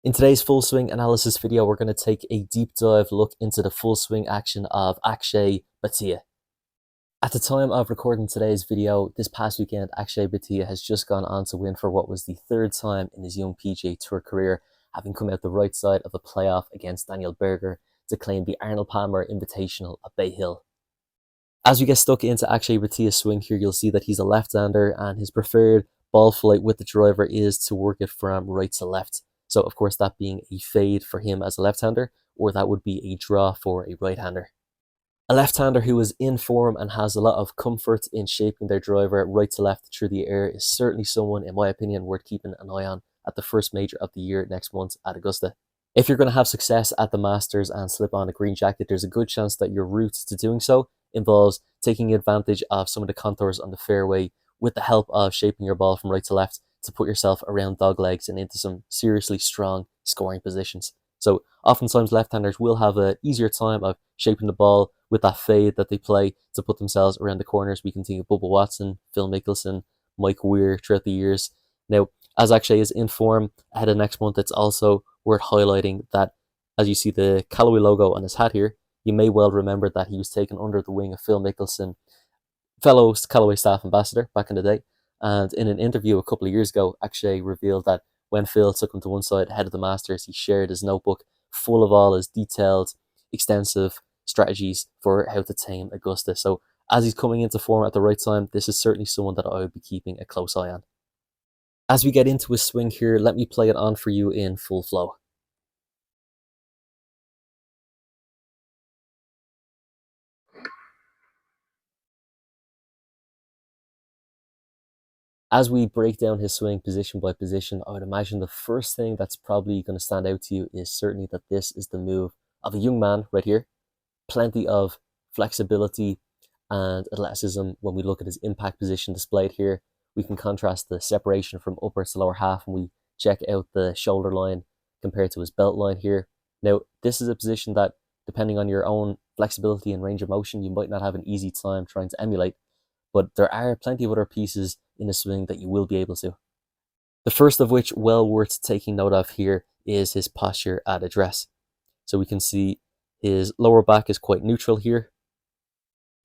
In today's full swing analysis video, we're going to take a deep dive look into the full swing action of Akshay Batia. At the time of recording today's video, this past weekend, Akshay Batia has just gone on to win for what was the third time in his young PGA Tour career, having come out the right side of the playoff against Daniel Berger to claim the Arnold Palmer Invitational at Bay Hill. As we get stuck into Akshay Batia's swing here, you'll see that he's a left-hander and his preferred ball flight with the driver is to work it from right to left. So of course that being a fade for him as a left-hander, or that would be a draw for a right-hander. A left-hander who is in form and has a lot of comfort in shaping their driver right to left through the air is certainly someone, in my opinion, worth keeping an eye on at the first major of the year next month at Augusta. If you're going to have success at the Masters and slip on a green jacket, there's a good chance that your route to doing so involves taking advantage of some of the contours on the fairway with the help of shaping your ball from right to left to put yourself around dog legs and into some seriously strong scoring positions. So oftentimes left-handers will have an easier time of shaping the ball with that fade that they play to put themselves around the corners. We can think of Bubba Watson, Phil Mickelson, Mike Weir throughout the years. Now, as Akshay is in form ahead of next month, it's also worth highlighting that as you see the Callaway logo on his hat here, you may well remember that he was taken under the wing of Phil Mickelson, fellow Callaway staff ambassador back in the day. And in an interview a couple of years ago, Akshay revealed that when Phil took him to one side ahead of the Masters, he shared his notebook full of all his detailed, extensive strategies for how to tame Augusta. So as he's coming into form at the right time, this is certainly someone that I would be keeping a close eye on. As we get into his swing here, let me play it on for you in full flow. As we break down his swing position by position, I would imagine the first thing that's probably going to stand out to you is certainly that this is the move of a young man right here. Plenty of flexibility and athleticism when we look at his impact position displayed here. We can contrast the separation from upper to lower half when we check out the shoulder line compared to his belt line here. Now, this is a position that, depending on your own flexibility and range of motion, you might not have an easy time trying to emulate, but there are plenty of other pieces in a swing that you will be able to. The first of which, well worth taking note of here, is his posture at address. So we can see his lower back is quite neutral here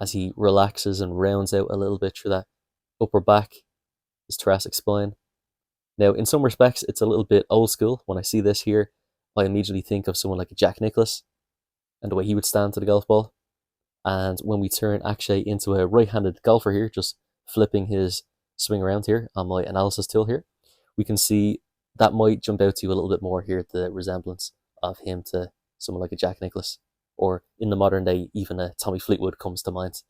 as he relaxes and rounds out a little bit through that upper back, his thoracic spine. Now, in some respects, it's a little bit old school. When I see this here, I immediately think of someone like a Jack Nicklaus and the way he would stand to the golf ball. And when we turn Akshay into a right-handed golfer here, just flipping his swing around here on my analysis tool here, we can see that might jump out to you a little bit more here, the resemblance of him to someone like a Jack Nicklaus, or in the modern day, even a Tommy Fleetwood comes to mind.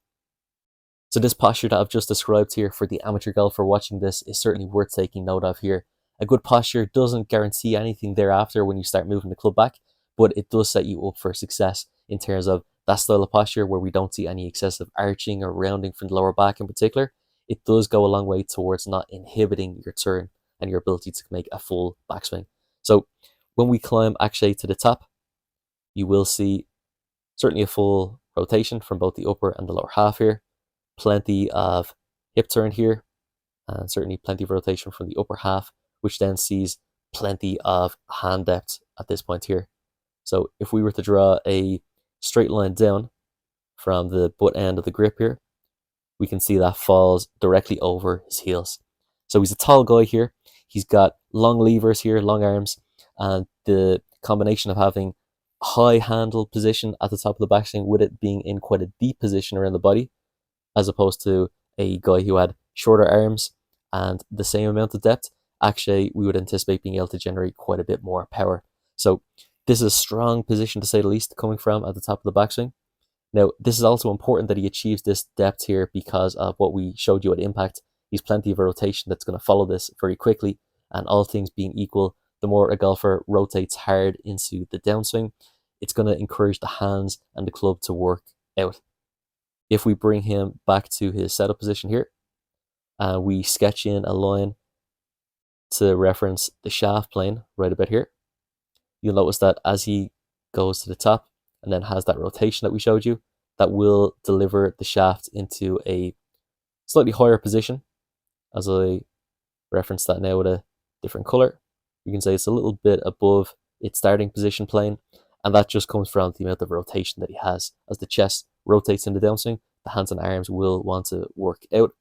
So this posture that I've just described here for the amateur golfer watching this is certainly worth taking note of here. A good posture doesn't guarantee anything thereafter when you start moving the club back, but it does set you up for success in terms of that style of posture where we don't see any excessive arching or rounding from the lower back in particular. It does go a long way towards not inhibiting your turn and your ability to make a full backswing. So when we climb Akshay to the top, you will see certainly a full rotation from both the upper and the lower half here. Plenty of hip turn here, and certainly plenty of rotation from the upper half, which then sees plenty of hand depth at this point here. So if we were to draw a straight line down from the butt end of the grip here, we can see that falls directly over his heels. So he's a tall guy here. He's got long levers here, long arms, and the combination of having high handle position at the top of the backswing with it being in quite a deep position around the body, as opposed to a guy who had shorter arms and the same amount of depth, Akshay, we would anticipate being able to generate quite a bit more power. So this is a strong position to say the least coming from at the top of the backswing. Now, this is also important that he achieves this depth here because of what we showed you at impact. He's plenty of a rotation that's going to follow this very quickly, and all things being equal, the more a golfer rotates hard into the downswing, it's going to encourage the hands and the club to work out. If we bring him back to his setup position here, and we sketch in a line to reference the shaft plane right about here, you'll notice that as he goes to the top and then has that rotation that we showed you, that will deliver the shaft into a slightly higher position. As I reference that now with a different color, You can say it's a little bit above its starting position plane, and that just comes from the amount of rotation that he has. As the chest rotates in the downswing, the hands and arms will want to work out.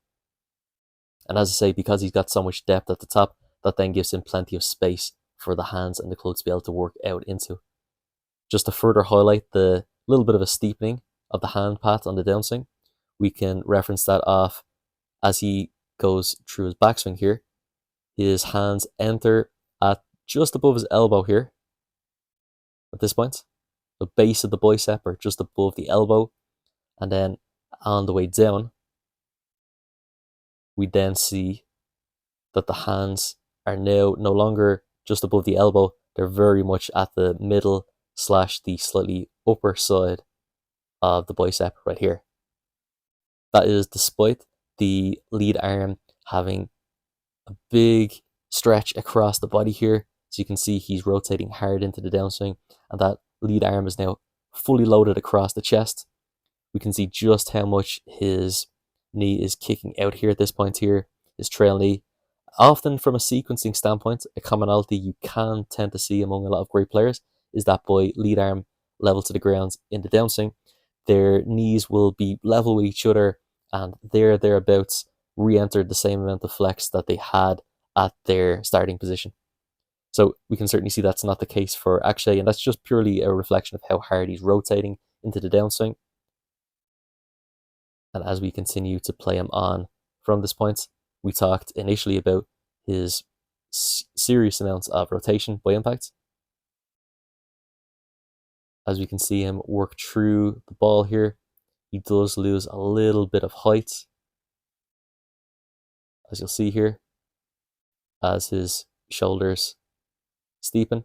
And as I say, because he's got so much depth at the top, that then gives him plenty of space for the hands and the club to be able to work out into. Just to further highlight the little bit of a steepening of the hand path on the downswing, we can reference that off as he goes through his backswing here. His hands enter at just above his elbow here at this point. The base of the bicep or just above the elbow. And then on the way down, we then see that the hands are now no longer just above the elbow. They're very much at the middle / the slightly upper side of the bicep right here. That is despite the lead arm having a big stretch across the body here. So you can see he's rotating hard into the downswing, and that lead arm is now fully loaded across the chest. We can see just how much his knee is kicking out here at this point here, his trail knee. Often from a sequencing standpoint, a commonality you can tend to see among a lot of great players is that by lead arm level to the ground in the downswing, their knees will be level with each other and thereabouts re-entered the same amount of flex that they had at their starting position. So we can certainly see that's not the case for Akshay, and that's just purely a reflection of how hard he's rotating into the downswing. And as we continue to play him on from this point, we talked initially about his serious amounts of rotation by impact. As we can see him work through the ball here, he does lose a little bit of height, as you'll see here, as his shoulders steepen.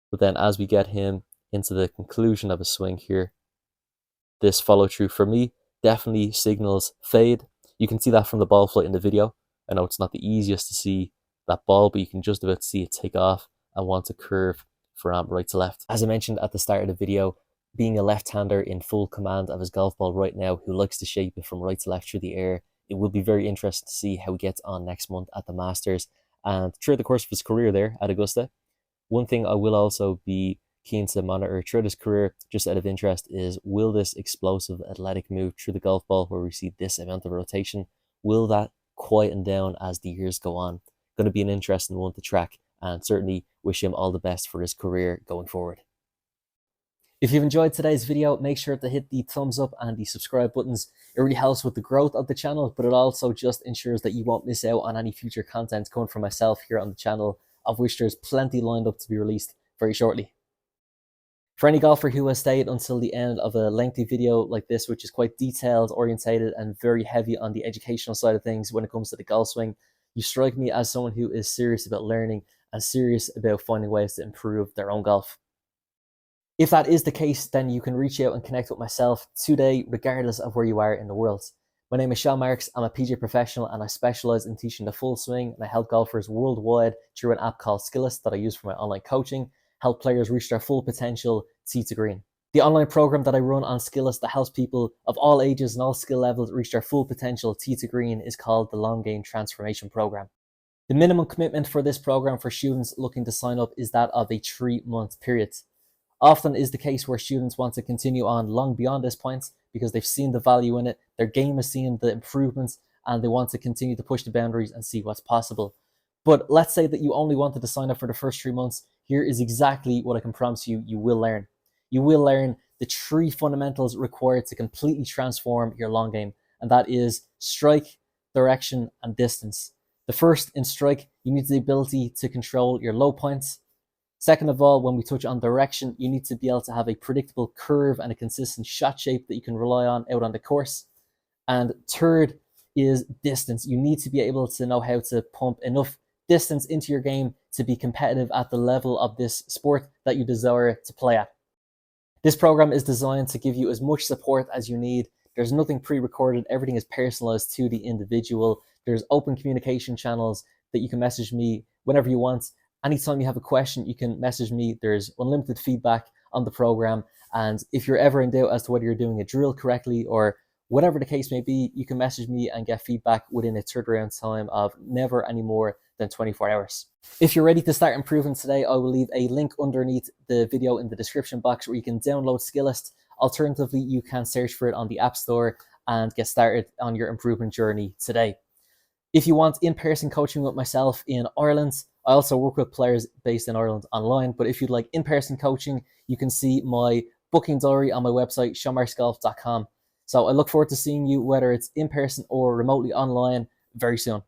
But then as we get him into the conclusion of his swing here, this follow through for me definitely signals fade. You can see that from the ball flight in the video. I know it's not the easiest to see that ball, but you can just about see it take off and want to curve from right to left. As I mentioned at the start of the video, being a left-hander in full command of his golf ball right now, who likes to shape it from right to left through the air, it will be very interesting to see how he gets on next month at the Masters and throughout the course of his career there at Augusta. One thing I will also be keen to monitor throughout his career, just out of interest, is will this explosive athletic move through the golf ball where we see this amount of rotation, will that quieten down as the years go on? Going to be an interesting one to track, and certainly wish him all the best for his career going forward. If you've enjoyed today's video, make sure to hit the thumbs up and the subscribe buttons. It really helps with the growth of the channel, but it also just ensures that you won't miss out on any future content coming from myself here on the channel, of which there's plenty lined up to be released very shortly. For any golfer who has stayed until the end of a lengthy video like this, which is quite detailed, orientated, and very heavy on the educational side of things when it comes to the golf swing, you strike me as someone who is serious about learning and serious about finding ways to improve their own golf. If that is the case, then you can reach out and connect with myself today, regardless of where you are in the world. My name is Seán. I'm a PGA professional and I specialize in teaching the full swing, and I help golfers worldwide through an app called Skillest that I use for my online coaching, help players reach their full potential tee to green. The online program that I run on Skillest that helps people of all ages and all skill levels reach their full potential tee to green is called the Long Game Transformation Program. The minimum commitment for this program for students looking to sign up is that of a 3-month period. Often is the case where students want to continue on long beyond this point because they've seen the value in it, their game has seen the improvements, and they want to continue to push the boundaries and see what's possible. But let's say that you only wanted to sign up for the first 3 months. Here is exactly what I can promise you will learn. You will learn the 3 fundamentals required to completely transform your long game, and that is strike, direction, and distance. The first, in strike, you need the ability to control your low points. Second of all, when we touch on direction, you need to be able to have a predictable curve and a consistent shot shape that you can rely on out on the course. And third is distance. You need to be able to know how to pump enough distance into your game to be competitive at the level of this sport that you desire to play at. This program is designed to give you as much support as you need. There's nothing pre-recorded. Everything is personalized to the individual. There's open communication channels that you can message me whenever you want. Anytime you have a question, you can message me. There's unlimited feedback on the program. And if you're ever in doubt as to whether you're doing a drill correctly or Whatever the case may be, you can message me and get feedback within a turnaround time of never any more than 24 hours. If you're ready to start improving today, I will leave a link underneath the video in the description box where you can download Skillist. Alternatively, you can search for it on the App Store and get started on your improvement journey today. If you want in-person coaching with myself in Ireland, I also work with players based in Ireland online, but if you'd like in-person coaching, you can see my booking diary on my website, seanmarksgolf.com. So I look forward to seeing you, whether it's in person or remotely online, very soon.